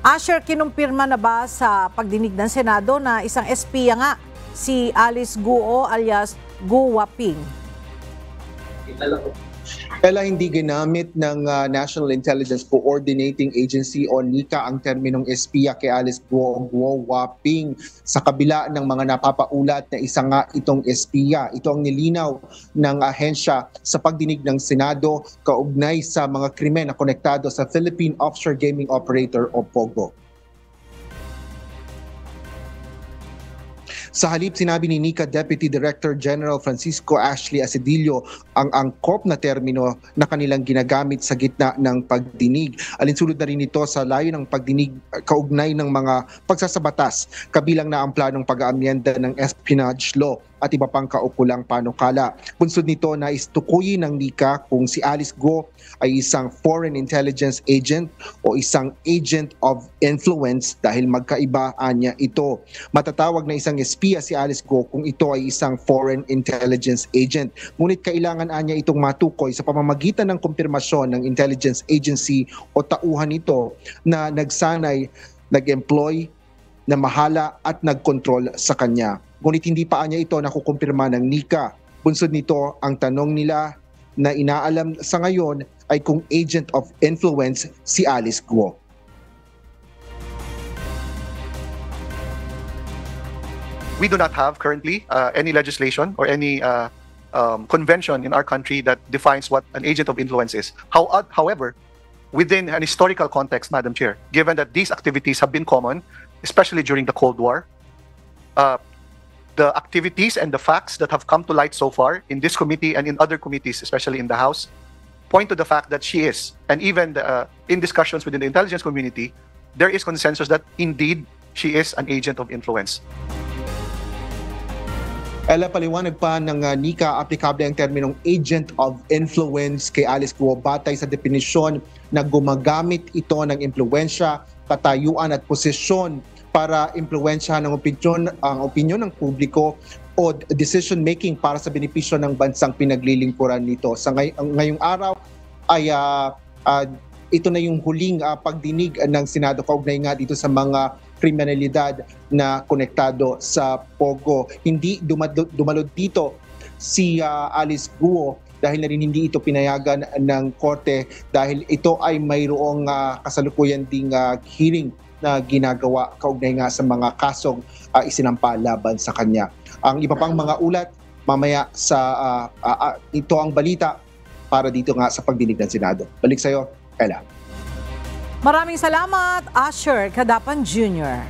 Asher, kinumpirma na ba sa pagdinig ng Senado na isang espiya nga si Alice Guo alias Guo Waping? Ella, hindi ginamit ng National Intelligence Coordinating Agency o NICA ang terminong espiya kay Alice Guo Waping sa kabila ng mga napapaulat na isa nga itong espiya. Ito ang nilinaw ng ahensya sa pagdinig ng Senado kaugnay sa mga krimen na konektado sa Philippine Offshore Gaming Operator o POGO. Sa halip, sinabi ni NICA Deputy Director General Francisco Ashley Asedillo ang angkop na termino na kanilang ginagamit sa gitna ng pagdinig. Alinsunod na rin ito sa layo ng pagdinig kaugnay ng mga pagsasabatas, kabilang na ang planong pag-aamyenda ng espionage law at iba pang kaukulang panukala. Bunsod nito na istukuyin ng NICA kung si Alice Guo ay isang foreign intelligence agent o isang agent of influence dahil magkaiba niya ito. Matatawag na isang espiya si Alice Guo kung ito ay isang foreign intelligence agent. Ngunit kailangan niya itong matukoy sa pamamagitan ng kumpirmasyon ng intelligence agency o tauhan nito na nagsanay, nag-employ, na mahala at nagkontrol sa kanya. Ngunit hindi pa niya ito nakukumpirma ng NICA. Bunsod nito, ang tanong nila na inaalam sa ngayon ay kung agent of influence si Alice Guo. We do not have currently any legislation or any convention in our country that defines what an agent of influence is. However, within an historical context, Madam Chair, given that these activities have been common, especially during the Cold War, the activities and the facts that have come to light so far in this committee and in other committees, especially in the House, point to the fact that she is, and even in discussions within the intelligence community, there is consensus that indeed she is an agent of influence. Ella, paliwanag pa ng NICA, aplikable ang terminong agent of influence kay Alice Guo batay sa definisyon na gumagamit ito ng impluensya, katayuan at posisyon para impluwensyahan ang opinyon ng publiko o decision making para sa benepisyo ng bansang pinaglilingkuran nito. Sa ngayong araw ay ito na yung huling pagdinig ng Senado kaugnay nga dito sa mga kriminalidad na konektado sa POGO. Hindi dumalod dito si Alice Guo dahil na rin hindi ito pinayagan ng korte dahil ito ay mayroong kasalukuyan ding hearing na ginagawa kaugnay nga sa mga kasong isinampa laban sa kanya. Ang iba pang mga ulat mamaya sa ito ang balita para dito nga sa pagdinig ng Senado. Balik sa iyo, Ella. Maraming salamat, Asher Cadapan Jr.